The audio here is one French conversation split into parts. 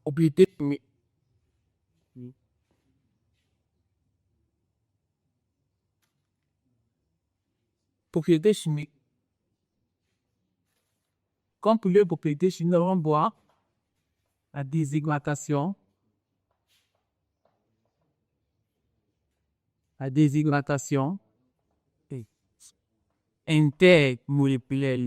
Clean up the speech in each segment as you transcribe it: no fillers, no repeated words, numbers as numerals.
Propriété chimique. Propriété chimique. Comme pour les propriétés chimiques, nous allons voir la déshydratation. La déshydratation intermoléculaire.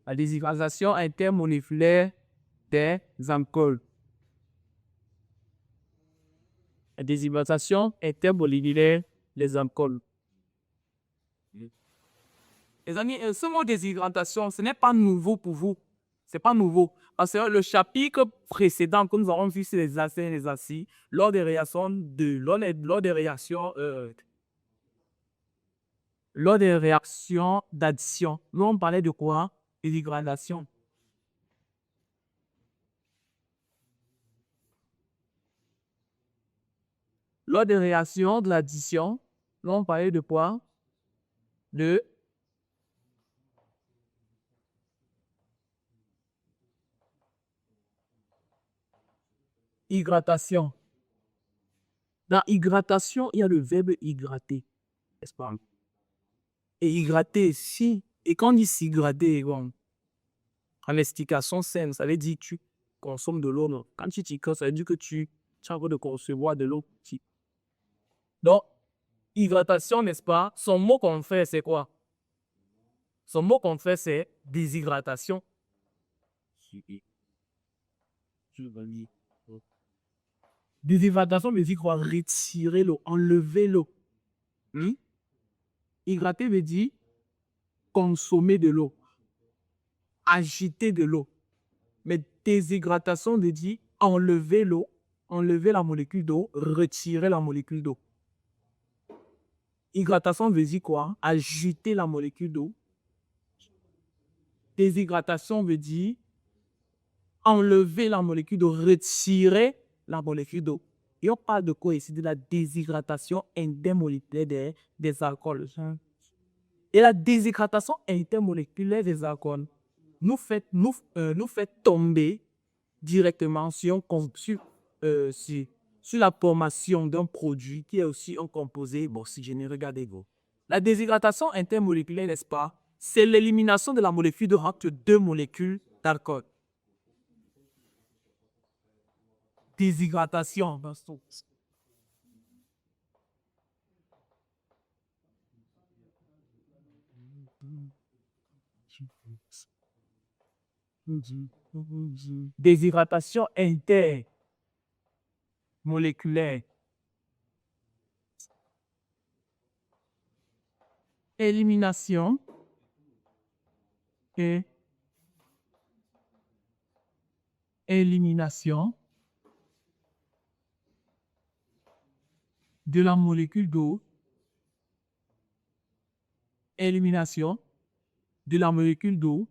La déshydratation intermoléculaire des alcools. La déshydratation intermoléculaire des alcools. Les amis, ce mot déshydratation, ce n'est pas nouveau pour vous. Ce n'est pas nouveau. Parce que le chapitre précédent que nous avons vu sur les acides et les acides, lors des réactions d'addition, nous on parlait de quoi? Déshydratation. Lors des réactions de l'addition, nous on parlait de quoi? De hydratation. Dans hydratation, il y a le verbe hydrater. N'est-ce pas? Et hydrater, si. Et quand on dit s'hydrater, bon, en explication simple, ça veut dire que tu consommes de l'eau. Non? Quand tu t'hydrates, ça veut dire que tu es en train de concevoir de l'eau. Donc, hydratation, n'est-ce pas? Son mot qu'on fait, c'est quoi? Son mot qu'on fait, c'est déshydratation. Déshydratation veut dire quoi? Retirer l'eau, enlever l'eau. Hydrater veut dire consommer de l'eau, agiter de l'eau. Mais déshydratation veut dire enlever l'eau, enlever la molécule d'eau, retirer la molécule d'eau. Hydratation veut dire quoi? Agiter la molécule d'eau. Déshydratation veut dire enlever la molécule d'eau, retirer la molécule d'eau. Et on parle de quoi ici? De la déshydratation intermoléculaire des alcools. Et la déshydratation intermoléculaire des alcools nous fait tomber directement sur la formation d'un produit qui est aussi un composé oxygéné. Regardez-vous. La déshydratation intermoléculaire, n'est-ce pas? C'est l'élimination de la molécule d'eau entre deux molécules d'alcool. Déshydratation. Déshydratation intermoléculaire. Élimination et élimination de la molécule d'eau. Élimination de la molécule d'eau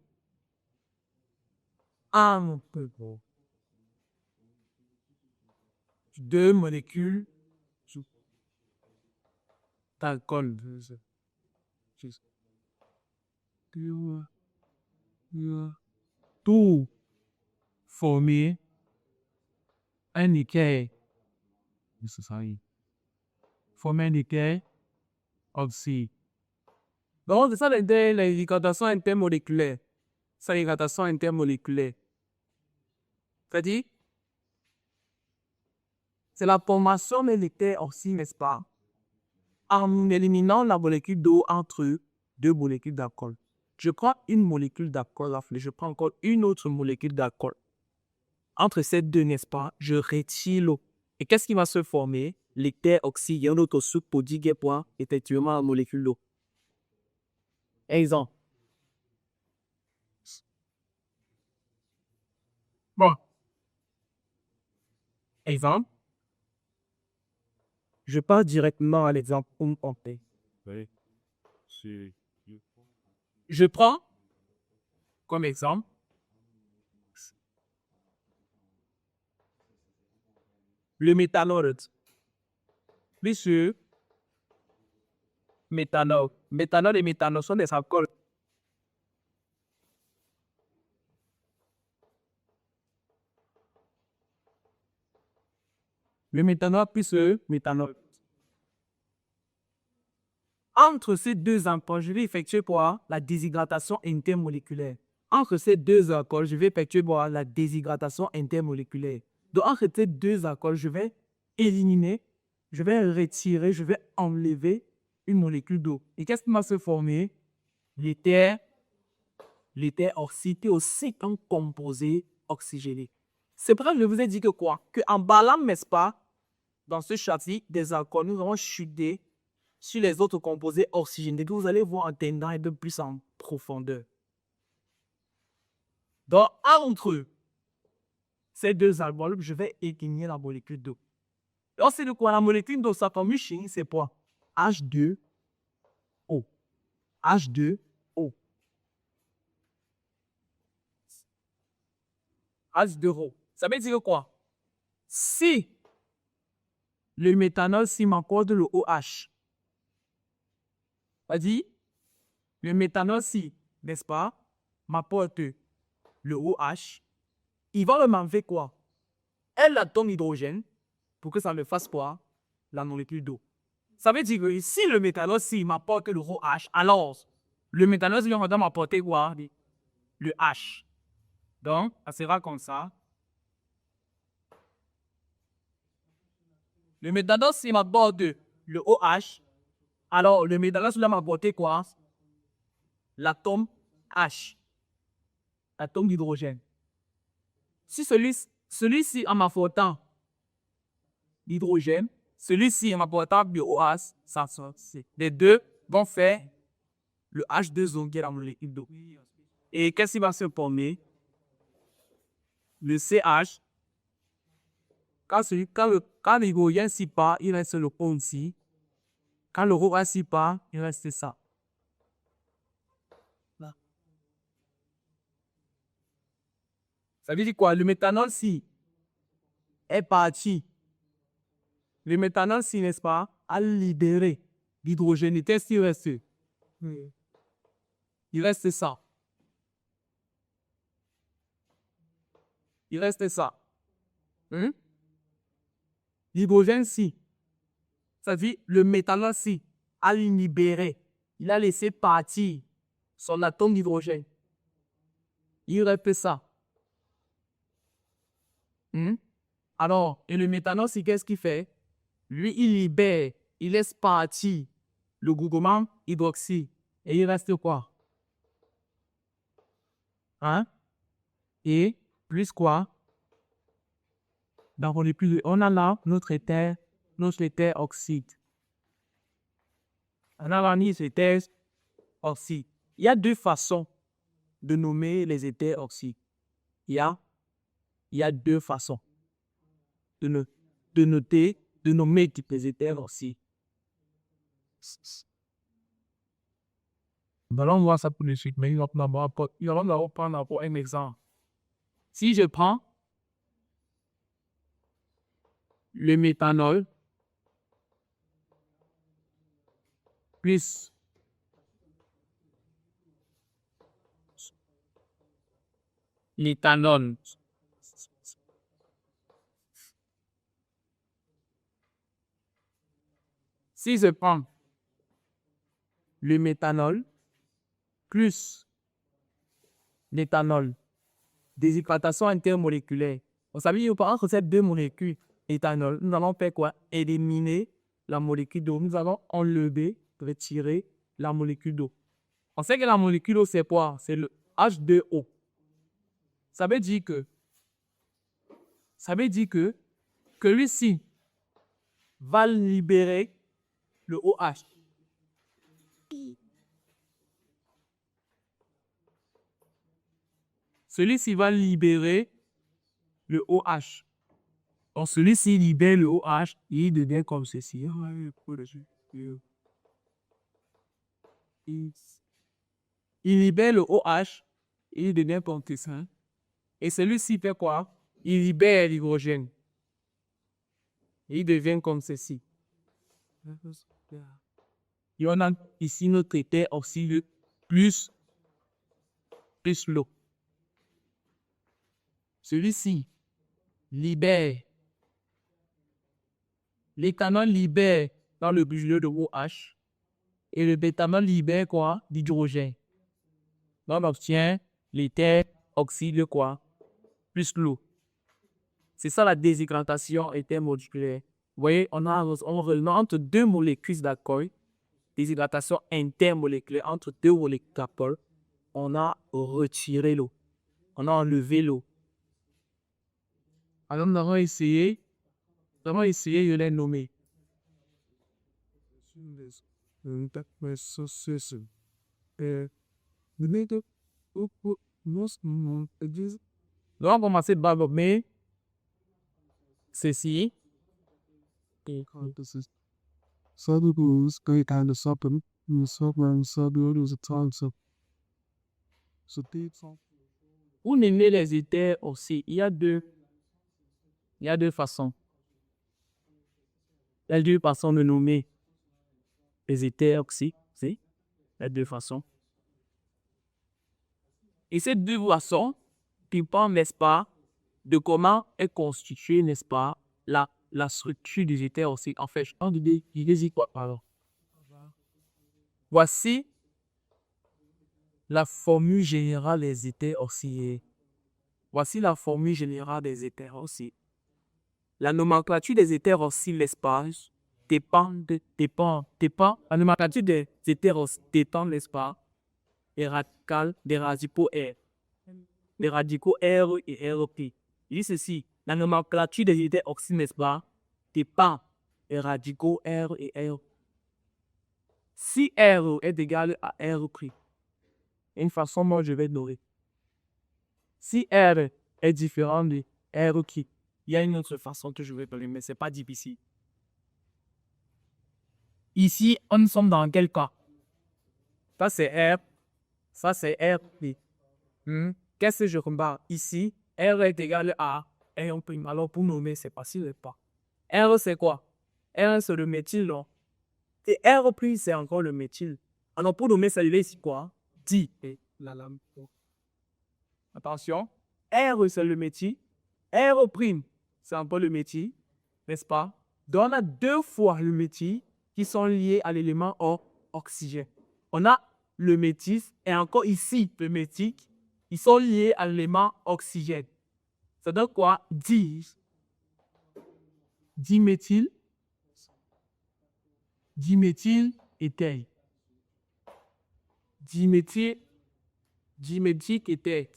en deux molécules d'alcool. Tout former un équerre. Former un équerre oxy. Donc, c'est ça l'hydratation intermoléculaire. C'est l'hydratation intermoléculaire. C'est-à-dire, c'est la formation d'un équerre oxy, n'est-ce pas? En éliminant la molécule d'eau entre deux molécules d'alcool. Je prends une molécule d'alcool, je prends encore une autre molécule d'alcool. Entre ces deux, n'est-ce pas, je retire l'eau. Et qu'est-ce qui va se former? L'équerre oxy, il y a un autre sous-produit qui est pour effectivement la molécule d'eau. Exemple. Bon. Exemple. Je pars directement à l'exemple pour me compter. Je prends comme exemple le méthanol. plus le méthanol. Méthanol et méthanol sont des alcools. Le méthanol plus le méthanol. Entre ces deux alcools, je vais effectuer quoi? La déshydratation intermoléculaire. Entre ces deux alcools, je vais effectuer quoi? La déshydratation intermoléculaire. Donc, entre ces deux alcools, je vais éliminer, je vais retirer, je vais enlever une molécule d'eau. Et qu'est-ce qui va se former? L'éther oxyde est aussi un composé oxygéné. C'est pour ça que je vous ai dit que quoi? Qu'en ballant, n'est-ce pas, dans ce châssis des alcools, nous allons chuter sur les autres composés oxygénés que vous allez voir en tendant un peu plus en profondeur. Donc, entre ces deux alcools, je vais éliminer la molécule d'eau. Donc, c'est de quoi? La molécule d'eau, sa formule chimique, c'est quoi? H2O. H2O. H2O. Ça veut dire quoi? Si le méthanol, s'il m'accorde le OH, c'est-à-dire, le méthanol, si, n'est-ce pas, m'apporte le OH, il va m'enlever quoi? Un atome d'hydrogène pour que ça me fasse quoi? La molécule d'eau. Ça veut dire que si le méthanol, si m'apporte le OH, alors le méthanol, il va m'apporter quoi? Le H. Donc, ça sera comme ça. Le méthanol, s'il m'apporte le OH, alors le méthanol, il va m'apporter quoi? L'atome H. Atome d'hydrogène. Si celui-ci en m'apportant l'hydrogène, celui-ci en m'apportant le OH, ça sort. Les deux vont faire le H2O qui est la molécule d'eau. Et qu'est-ce qui va se former? Le CH. Quand l'hydrogène s'y part, il reste le O ici. Quand le OH s'y part, il reste ça. Là. Ça veut dire quoi? Le méthanol, si est parti, le méthanol, si, n'est-ce pas, a libéré l'hydrogène. Et qu'est-ce qu'il reste? Il reste ça. Il reste ça. L'hydrogène, si. Ça veut dire le méthanol, si, a libéré. Il a laissé partir son atome d'hydrogène. Il reste ça. Alors, et le méthanol, c'est qu'est-ce qu'il fait? Lui, il libère, il laisse partir le groupement hydroxyde. Et il reste quoi? Et plus quoi? Donc, on a là notre éther oxyde. On a là notre éther oxyde. Il y a deux façons de nommer les éthers oxydes. Il y a deux façons de nommer les éthers oxydes. Allons voir ça pour le suite, mais il va prendre un exemple. Si je prends le méthanol plus l'éthanol si je prends le méthanol plus l'éthanol, déshydratation intermoléculaire. Vous savez, entre ces deux molécules, éthanol, nous allons faire quoi? Éliminer la molécule d'eau. Nous allons enlever, retirer la molécule d'eau. On sait que la molécule d'eau, c'est quoi? C'est le H2O. Ça veut dire que lui-ci va libérer le OH. Celui-ci va libérer le OH. Donc, celui-ci libère le OH et il devient comme ceci. Il libère le OH et il devient comme ça. Et celui-ci fait quoi? Il libère l'hydrogène. Et il devient comme ceci. Et on a ici notre éther oscille plus l'eau. Celui-ci libère. L'éthanol libère dans le brûleur de OH. Et le bétanol libère quoi? L'hydrogène. Donc on obtient l'éther oxyde quoi? Plus l'eau. C'est ça la déshydratation intermoléculaire. Vous voyez, on entre deux molécules d'alcool, déshydratation intermoléculaire entre deux molécules d'alcool, on a retiré l'eau. On a enlevé l'eau. Alors nous avons essayé de les nommer. Donc on va commencer par nommer ceci. Pour nommer les éthers aussi, il y a deux façons. Il y a deux façons de nommer les éthers aussi. Il y a deux façons. Et ces deux façons dépendent, n'est-ce pas, de comment est constituée, n'est-ce pas, la structure des éthers aussi. En fait, voici la formule générale des éthers oxydés. Voici la formule générale des éthers oxydés. La nomenclature des éthers oxydés, n'est-ce pas, dépend. La nomenclature des éthers oxydés dépend, n'est-ce pas, des radicaux R. Les radicaux R et RP. Il dit ceci, la nomenclature des éthers oxydés, n'est-ce pas, dépend des radicaux R et R. Si R est égal à R', une façon, moi, je vais nommer. Si R est différent de R', il y a une autre façon que je vais donner, mais ce n'est pas difficile. Ici, nous sommes dans quel cas? Ça, c'est R. Ça, c'est RP. Qu'est-ce que je remarque? Ici, R est égal à R'. Alors, pour nommer, c'est facile ou pas? R, c'est quoi? R, c'est le méthyle, non? Et R', c'est encore le méthyle. Alors, pour nommer, ça ici quoi? Di. Attention. R, c'est le méthyle. R', c'est encore le méthyle. N'est-ce pas? Donc, on a deux fois le méthyle qui sont liés à l'élément oxygène. On a le méthyle et encore ici, le méthyle. Ils sont liés à l'élément oxygène. Ça donne quoi? Diméthyl éther. Diméthyl éther.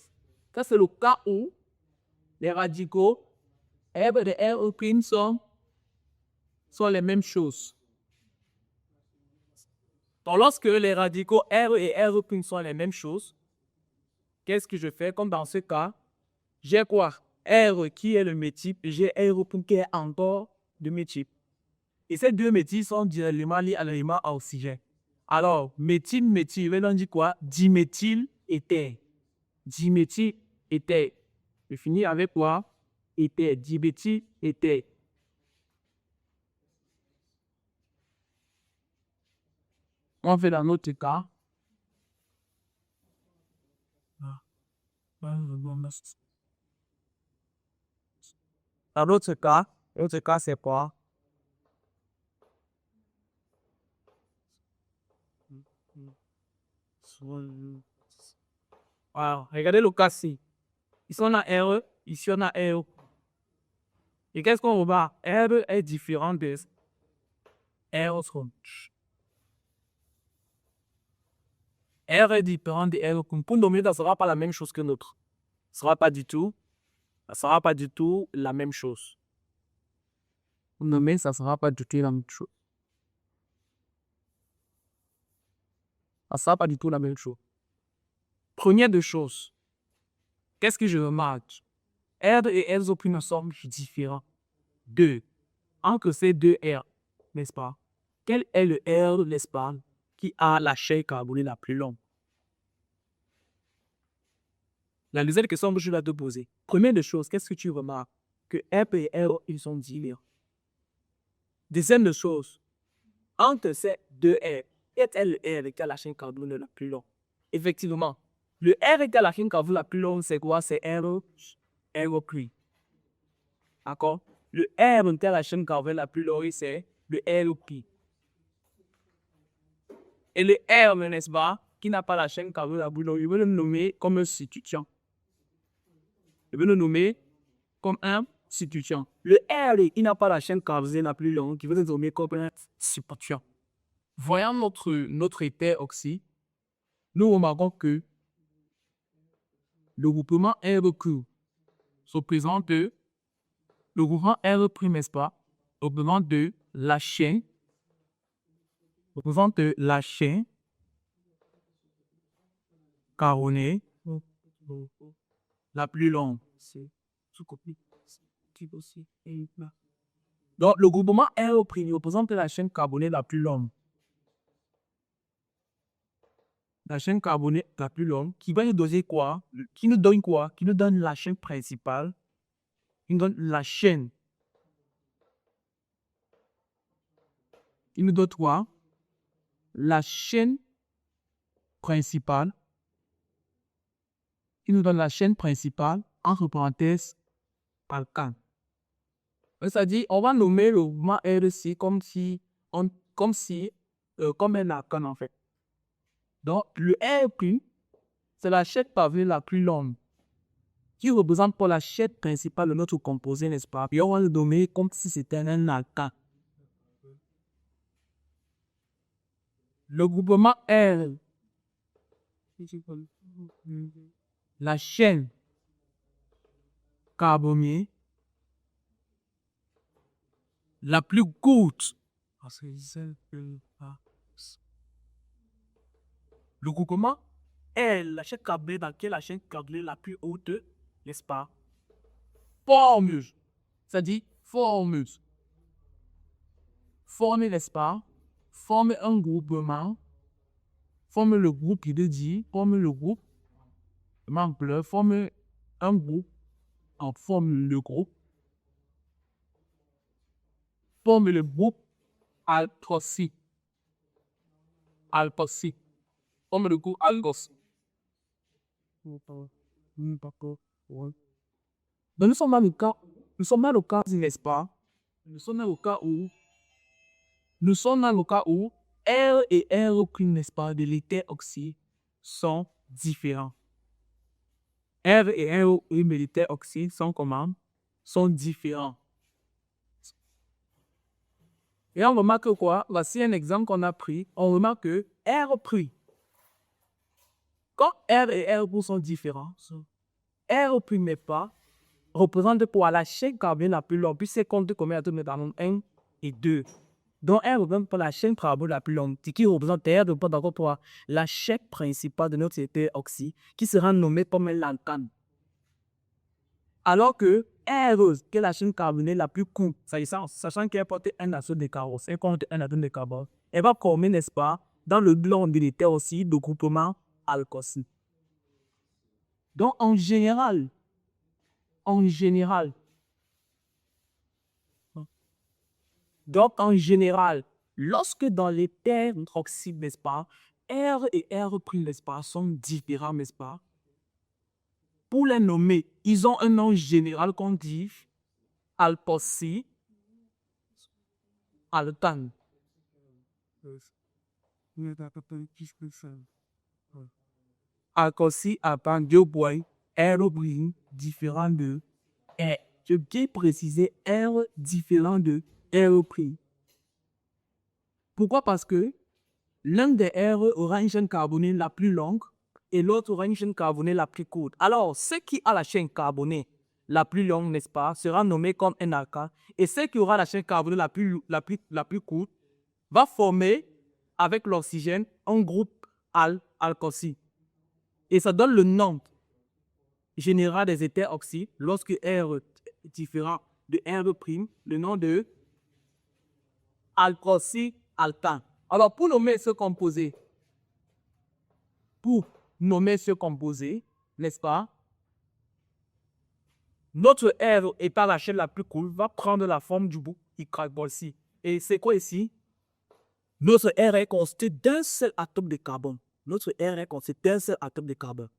Ça, c'est le cas où les radicaux R et R' sont les mêmes choses. Donc, lorsque les radicaux R et R' sont les mêmes choses, qu'est-ce que je fais? Comme dans ce cas, j'ai quoi? R qui est le méthyle, j'ai R' qui est encore le méthyle. Et ces deux méthyles sont directement liés à l'élément oxygène. Alors, méthyle, on dit quoi? Diméthyl éther. Diméthyl éther. Je finis avec quoi? Éther. Diméthyl éther. On fait dans notre cas. Dans notre cas, c'est quoi? Alors, regardez le cas-ci. Ici, on a R, ici, on a R. Et qu'est-ce qu'on remarque? R est différent de R'. R est différent de R'. Pour nommer, ça ne sera pas la même chose que l'autre. Ça ne sera pas du tout la même chose. Pour nommer, ça ne sera pas du tout la même chose. Ça ne sera pas du tout la même chose. Première des choses, qu'est-ce que je remarque? R et R ne sont différents. Deux. Entre ces deux R, n'est-ce pas? Quel est le R, n'est-ce pas, qui a la chaîne carbonée la plus longue? La deuxième question que je vais te poser. Première des choses, qu'est-ce que tu remarques? Que R et R, ils sont différents. Deuxième des choses, entre ces deux R, est le R égale la chaîne carbonée la plus longue? Effectivement, le R égale la chaîne carbonée la plus longue, c'est quoi? C'est R prime. D'accord? Le R égale la chaîne carbonée la plus longue, c'est le R prime. Et le R, n'est-ce pas, qui n'a pas la chaîne carbonée la plus longue, je vais le nommer comme un substituant. Je vais le nommer comme un substituant. Le R, il n'a pas la chaîne carbonée la plus longue, qui veut le nommer comme un substituant. Voyant notre éther oxy, nous remarquons que le groupement R-Q représente le groupement R', n'est-ce pas, représente la chaîne, carbonée la plus longue. Donc, le groupement R' représente la chaîne carbonée la plus longue. La chaîne carbonée la plus longue qui va nous donner quoi? Qui nous donne quoi? Qui nous donne la chaîne principale. Qui nous donne la chaîne. Il nous donne quoi? La chaîne principale. Il nous donne la chaîne principale, entre parenthèses, alcane. C'est-à-dire, on va nommer le mouvement R comme un alcane en fait. Donc, le R', c'est la chaîne pavée la plus longue, qui représente pour la chaîne principale de notre composé, n'est-ce pas? Et on va le nommer comme si c'était un alcane. Le groupement R, la chaîne carbonée la plus courte. Le groupement est la chaîne carbonée dans laquelle la chaîne carbonée la plus haute, n'est-ce pas? Forme, c'est-à-dire forme, n'est-ce pas? Forme un groupement, forme le groupe qui veut dire, forme le groupe, membre, forme un groupe, en forme le groupe, forme le groupe alkoxy. Forme le groupe alkoxy. Donc, nous sommes dans le cas, n'est-ce pas? Nous sommes dans le cas où R et R', n'est-ce pas, de l'éther oxy sont différents. R et R' de l'éther oxy sont comment? Sont différents. Et on remarque quoi? Voici un exemple qu'on a pris. On remarque que R', quand R et R' sont différents, R' n'est pas représente pour la chaîne carbonée la plus longue, puis c'est compte combien d'atomes dans 1 et 2. Donc, R représente pour la chaîne carbonée la plus longue, qui représente R représente encore pour la chaîne principale de notre éther oxy, qui sera nommée comme l'alcane. Alors que R, qui est la chaîne carbonée la plus courte, sachant qu'elle porte un atome de carbone, elle compte un atome de carbone, elle va former, n'est-ce pas, dans le blanc de l'éther aussi, le groupement alkoxy. Donc, en général, lorsque dans l'éther oxyde, n'est-ce pas, R et R', n'est-ce pas, sont différents, n'est-ce pas, pour les nommer, ils ont un nom général qu'on dit alkoxy, alcane. Alkoxy, alcane, deux points, R' différent de R. Je veux bien préciser R différent de R'. Pourquoi? Parce que l'un des R aura une chaîne carbonée la plus longue et l'autre aura une chaîne carbonée la plus courte. Alors, ce qui a la chaîne carbonée la plus longue, n'est-ce pas, sera nommé comme un alcane. Et ce qui aura la chaîne carbonée la plus courte va former avec l'oxygène un groupe alkoxy. Et ça donne le nom général des éthers oxy lorsque R est différent de R', le nom de alkoxy alcane. Alors, pour nommer ce composé, n'est-ce pas, notre R étant la chaîne la plus courte va prendre la forme du groupe hydroxy. Et c'est quoi ici? Notre air est constitué d'un seul atome de carbone. Notre air est constitué d'un seul atome de carbone.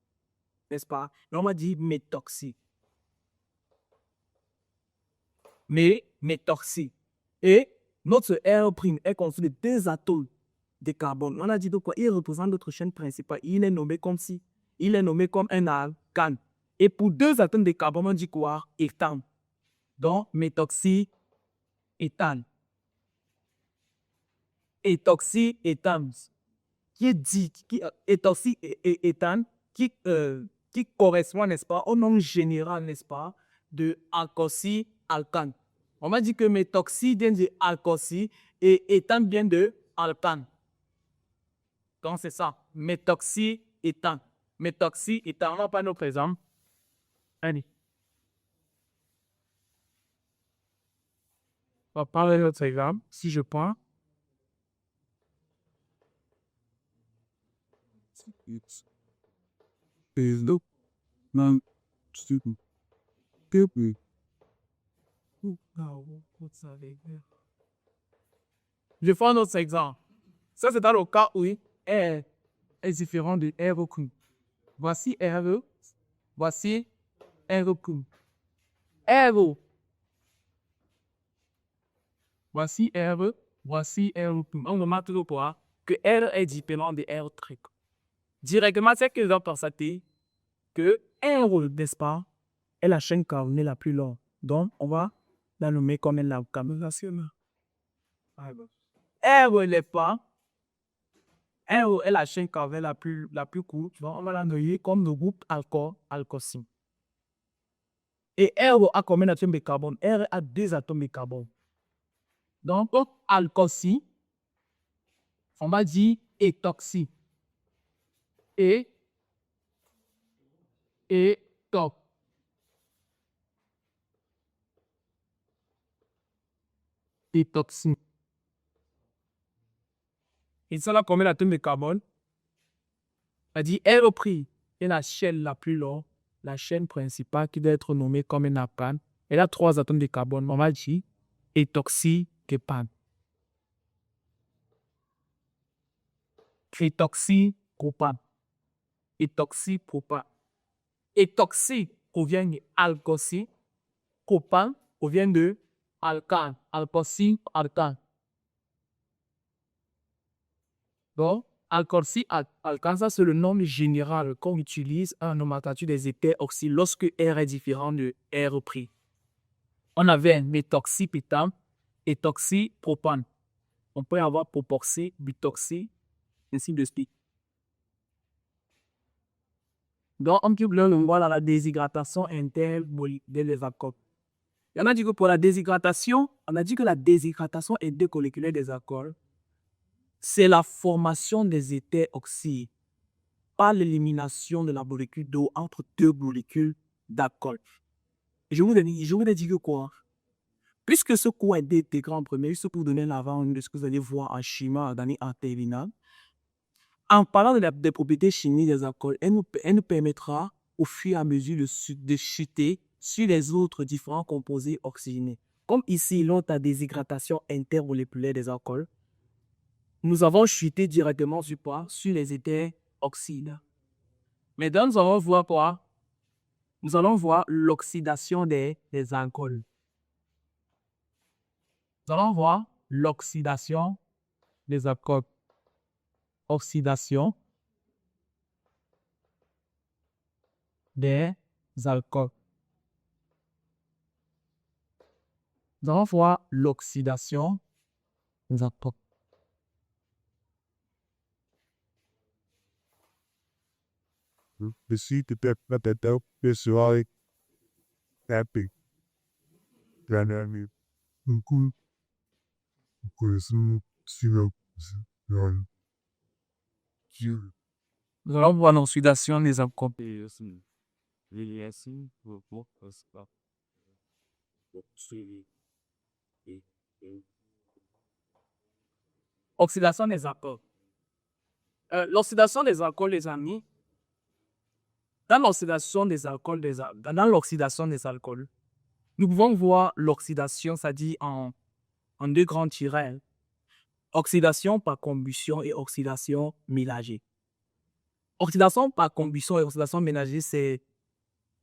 N'est-ce pas? Et on va dire méthoxy. Méthoxy. Et notre air prime est constitué de deux atomes de carbone. On a dit de quoi? Il représente notre chaîne principale. Il est nommé comme si. Il est nommé comme un alcane. Et pour deux atomes de carbone, on dit quoi? Éthane. Donc, méthoxy, éthane. Éthoxy, éthane. Qui est dit, éthoxy, éthane, qui correspond, n'est-ce pas, au nom général, n'est-ce pas, de alkoxy, alcane. On m'a dit que méthoxy vient de alkoxy et éthane vient de alcane. Donc, c'est ça. Méthoxy, éthane. Méthoxy, éthane. On va prendre notre exemple. Allez. On va prendre notre exemple. Si je prends. Je prends notre exemple. Ça, c'est dans le cas où R est différent de R'. Voici R, voici R'. R, voici R, voici R'. On remarque toujours quoi? Que R est différent de R'. Directement, c'est que nous constater que R, n'est-ce pas, est la chaîne carbonée la plus longue. Donc, on va la nommer comme la carbonation. R n'est pas. R est la chaîne carbonée la plus courte. Donc, on va la nommer comme le groupe alkosine. Et R a combien d'atomes de carbone? R a 2 atomes de carbone. Donc, alkosine, on va dire éthoxy. Top. Éthoxy. Et ça, là, combien d'atomes de carbone? On dit R' est la chaîne la plus longue, la chaîne principale qui doit être nommée comme un alcane. Elle a 3 atomes de carbone. On va dire éthoxyképane. Éthoxypropane. Éthoxypropane. Éthoxy provient de alkoxy. Propane provient de alcane. Alkoxy, alcane. Donc, alkoxy, alcane, ça c'est le nom général qu'on utilise en nomenclature des éthers oxy lorsque R est différent de R'. On avait méthoxypétane, éthoxypropane. On peut avoir propoxy, butoxy, ainsi de suite. Donc, on peut le voir dans la déshydratation intermoléculaire des alcools. Et on a dit que pour la déshydratation, on a dit que la déshydratation intermoléculaire des alcools, c'est la formation des éthers oxydes par l'élimination de la molécule d'eau entre deux molécules d'alcool. Je vous ai dit que quoi? Puisque ce cours est intégré en premier, juste pour vous donner l'avant de ce que vous allez voir en chimie organique en terminale, en parlant des propriétés chimiques des alcools, elle nous permettra au fur et à mesure de chuter sur les autres différents composés oxygénés. Comme ici, lors de la déshydratation intermoléculaire des alcools, nous avons chuté directement sur les éthers oxydes. Maintenant, nous allons voir quoi? Nous allons voir l'oxydation des alcools. Nous allons voir l'oxydation des alcools. Oxydation des alcools. Nous allons voir l'oxydation des alcools. The seed that visually happy. Dynamic. Nous allons voir l'oxydation des alcools. Oxydation des alcools. L'oxydation des alcools, les amis, dans l'oxydation des alcools, nous pouvons voir l'oxydation, c'est-à-dire en deux grands tirets. Oxydation par combustion et oxydation mélangée. Oxydation par combustion et oxydation mélangée, c'est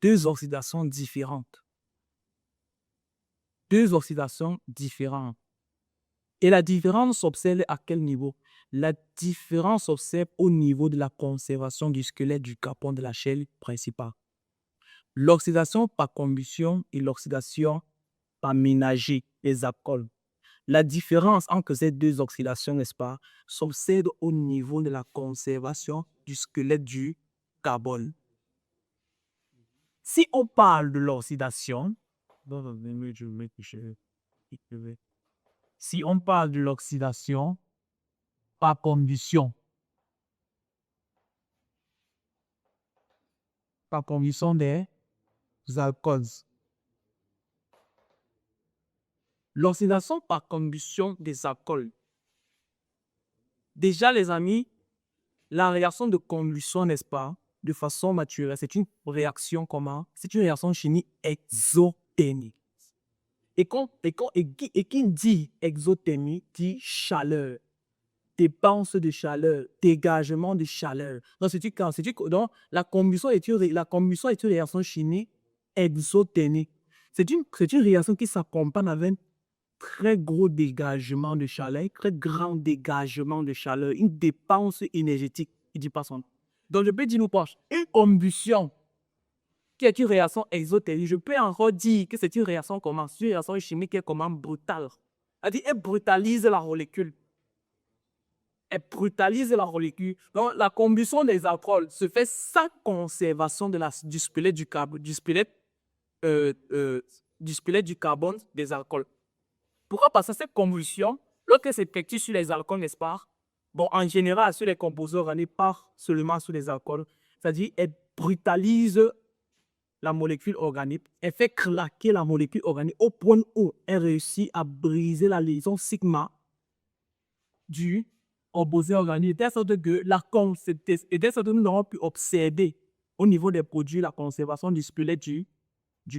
deux oxydations différentes. Deux oxydations différentes. Et la différence s'observe à quel niveau? La différence s'observe au niveau de la conservation du squelette du carbone de la chaîne principale. L'oxydation par combustion et l'oxydation par ménagée, les alcools. La différence entre ces deux oxydations, n'est-ce pas, s'observe au niveau de la conservation du squelette du carbone. Si on parle de l'oxydation, si on parle de l'oxydation par combustion des alcools. L'oxydation par combustion des alcools. Déjà, les amis, la réaction de combustion, n'est-ce pas, de façon naturelle, c'est une réaction comment? C'est une réaction chimique exothermique. Et qui dit exothermique dit chaleur, dépense de chaleur, dégagement de chaleur. Donc, la combustion est une réaction chimique exothermique. C'est une réaction qui s'accompagne avec un très gros dégagement de chaleur, très grand dégagement de chaleur, une dépense énergétique, il dit pas son nom. Donc, je peux dire, nous proches, une combustion qui est une réaction exothermique, je peux encore dire que c'est une réaction comment? C'est une réaction chimique qui est comment? Brutale. Elle brutalise la molécule. Elle brutalise la molécule. Donc, la combustion des alcools se fait sans conservation du squelette du carbone, du squelette du carbone des alcools. Pourquoi? Parce que cette combustion, lorsqu'elle s'effectue sur les alcools, n'est-ce pas? Bon, en général, sur les composés organiques, pas seulement sur les alcools. C'est-à-dire, elle brutalise la molécule organique, elle fait claquer la molécule organique au point où elle réussit à briser la liaison sigma du composé organique, de telle sorte que nous avons pu observer au niveau des produits la conservation du squelette du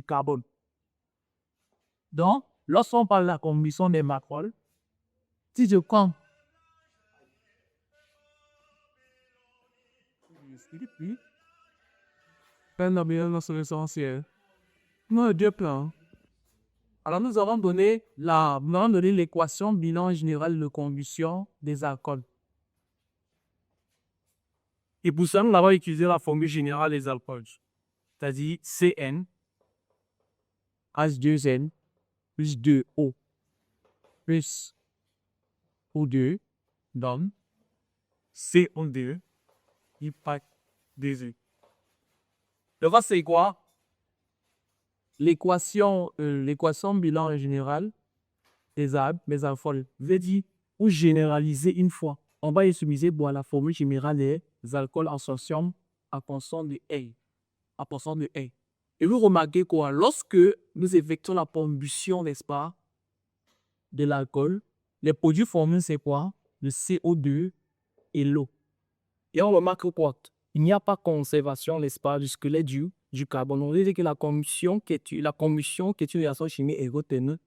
carbone. Donc, lorsqu'on parle de la combustion des macroles, si je prends alors, nous avons donné l'équation bilan général de combustion des alcools. Et pour ça, nous avons utilisé la formule générale des alcools, c'est-à-dire CN H2N plus 2O plus O2 donne CO2 impact des. Le reste, c'est quoi? L'équation bilan général des alcools veut dire ou généraliser une fois. On va utiliser pour la formule générale des alcools en sodium à portion de A. Et vous remarquez quoi? Lorsque nous effectuons la combustion, n'est-ce pas, de l'alcool, les produits formés, c'est quoi? Le CO2 et l'eau. Et on remarque quoi? Il n'y a pas conservation, n'est-ce pas, du squelette du carbone. On dit que la combustion qui est une réaction chimique exothermique,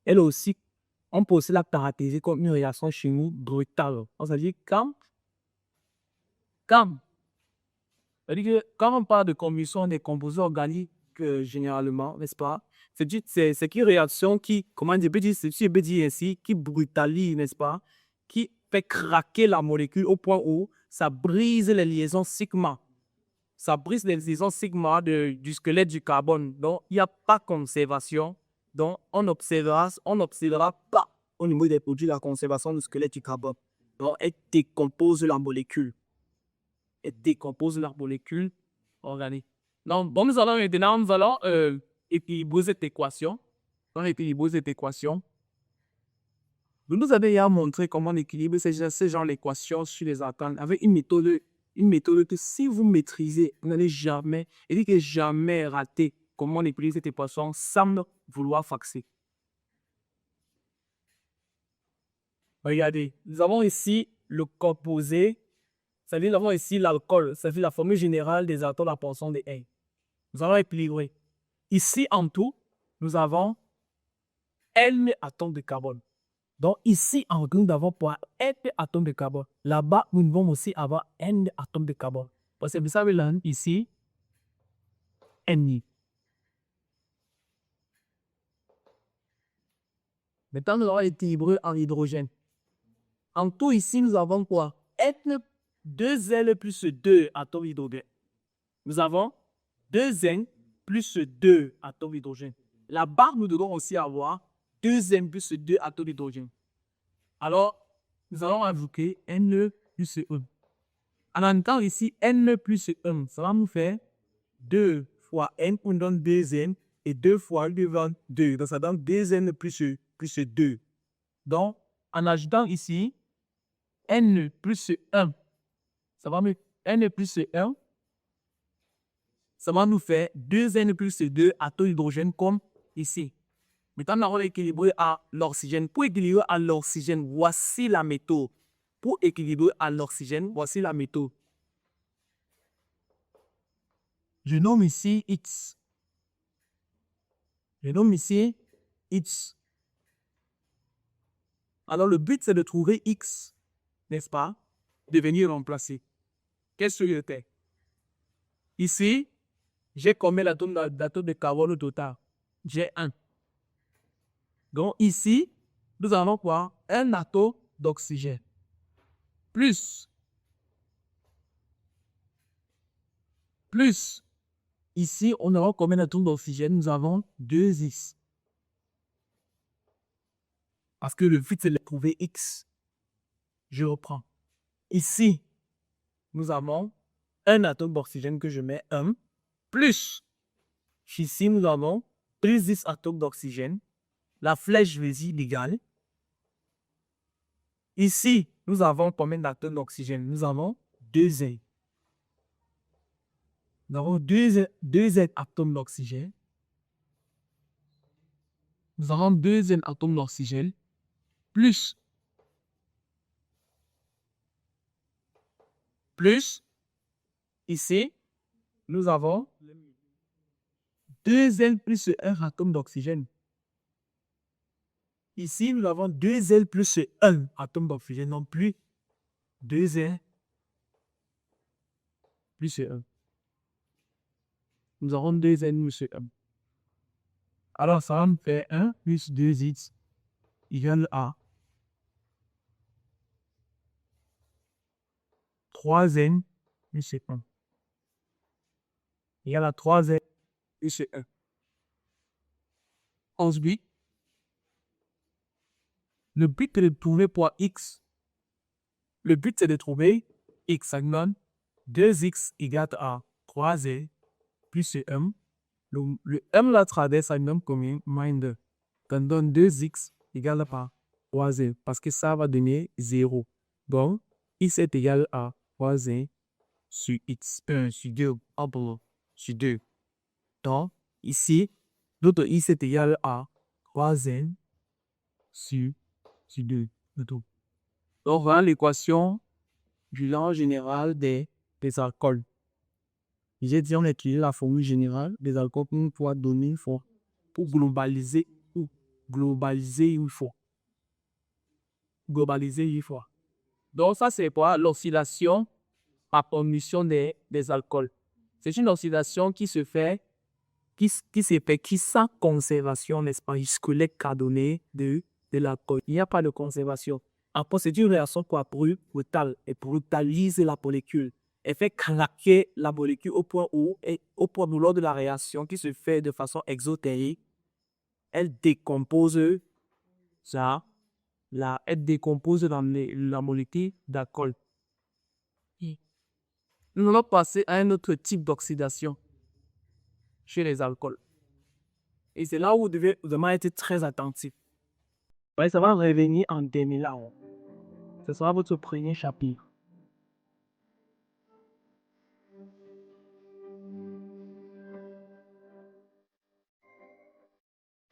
elle aussi, on peut aussi la caractériser comme une réaction chimique brutale. C'est-à-dire quand on parle de combustion des composés organiques, généralement, n'est-ce pas, c'est une réaction qui, comment dire, qui brutalise, n'est-ce pas, qui fait craquer la molécule au point où ça brise les liaisons sigma. Ça brise les liaisons sigma du squelette du carbone. Donc, il n'y a pas conservation. Donc, on n'observera pas au niveau des produits la conservation du squelette du carbone. Donc, elle décompose la molécule. Organique. Donc, bon, nous allons équilibrer cette équation. Vous nous avez déjà montré comment on équilibre ce genre d'équation sur les alcools avec une méthode que si vous maîtrisez, vous n'allez jamais rater comment on équilibre cette équation sans vouloir faxer. Regardez, nous avons ici le composé, c'est-à-dire nous avons ici l'alcool, c'est-à-dire la formule générale des alcools à portion de 1. Nous allons équilibrer. Ici, en tout, nous avons N atomes de carbone. Donc ici, en nous devons pouvoir N atomes de carbone. Là-bas, nous devons aussi avoir N atomes de carbone. Parce que vous savez là, ici, N. Maintenant, nous allons équilibrer en hydrogène. En tout, ici, nous avons quoi? N, 2L plus 2 atomes d'hydrogène. Nous avons 2N plus 2 atomes d'hydrogène. Là-bas, nous devons aussi avoir 2N plus 2 atomes d'hydrogène. Alors, nous allons ajouter N plus 1. En même temps, ici, N plus 1, ça va nous faire 2 fois N, on donne 2N, et 2 fois 2 donne 2. Donc, ça donne 2N plus 2. Donc, en ajoutant ici, N plus 1, ça va me N plus 1, ça va nous faire 2N plus 2 atomes d'hydrogène comme ici. Maintenant, nous allons équilibrer à l'oxygène. Pour équilibrer à l'oxygène, voici la méthode. Pour équilibrer à l'oxygène, voici la méthode. Je nomme ici X. Je nomme ici X. Alors, le but, c'est de trouver X, n'est-ce pas? De venir remplacer. Qu'est-ce que je fais? Ici, j'ai combien d'atomes de carbone au total? J'ai 1. Donc, ici, nous allons voir un atome d'oxygène. Plus. Ici, on aura combien d'atomes d'oxygène? Nous avons 2X. Parce que le but, c'est de trouver X. Je reprends. Ici, nous avons un atome d'oxygène que je mets 1. Plus, ici, nous avons 2X atomes d'oxygène. La flèche veut égale. Ici, nous avons combien d'atomes d'oxygène? Nous avons 2N. Nous avons 2N atomes d'oxygène. Nous avons 2N atomes d'oxygène. Plus, ici, nous avons 2N plus 1 atome d'oxygène. Ici, nous avons 2N plus 1 atome d'oxygène, non plus 2N plus 1. Nous avons 2N plus 1. Alors, ça va me faire 1 plus 2X égale à 3N plus 1. Égale à 3N plus 1. Ensuite, le but est de trouver pour X. Le but, c'est de trouver X. Ça donne 2X égale à 3Z plus 1. Le M la traverse, ça donne combien? Moins 2. Ça donne 2X égale à 3Z. Parce que ça va donner 0. Donc, X est égal à 3Z sur X. Sur 2. Sur 2. Donc, ici, notre X est égal à 3Z sur 2. Donc, voilà l'équation du lien général des alcools. J'ai dit, on a utilisé la formule générale des alcools pour pouvoir donner une fois, pour globaliser une fois. Donc, ça, c'est quoi? L'oxydation par combustion des alcools. C'est une oxydation qui se fait, qui sans conservation, n'est-ce pas, jusqu'au lait carbonné de l'alcool. Il n'y a pas de conservation. Après, c'est une réaction quoi, brutale et brutalise la molécule. Elle fait craquer la molécule au point où, lors de la réaction qui se fait de façon exotérique, elle décompose la molécule d'alcool. Nous allons passer à un autre type d'oxydation chez les alcools. Et c'est là où vous devez vraiment être très attentif. Ouais, ça va revenir en 2001. Ce sera votre premier chapitre.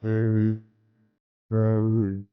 Very, very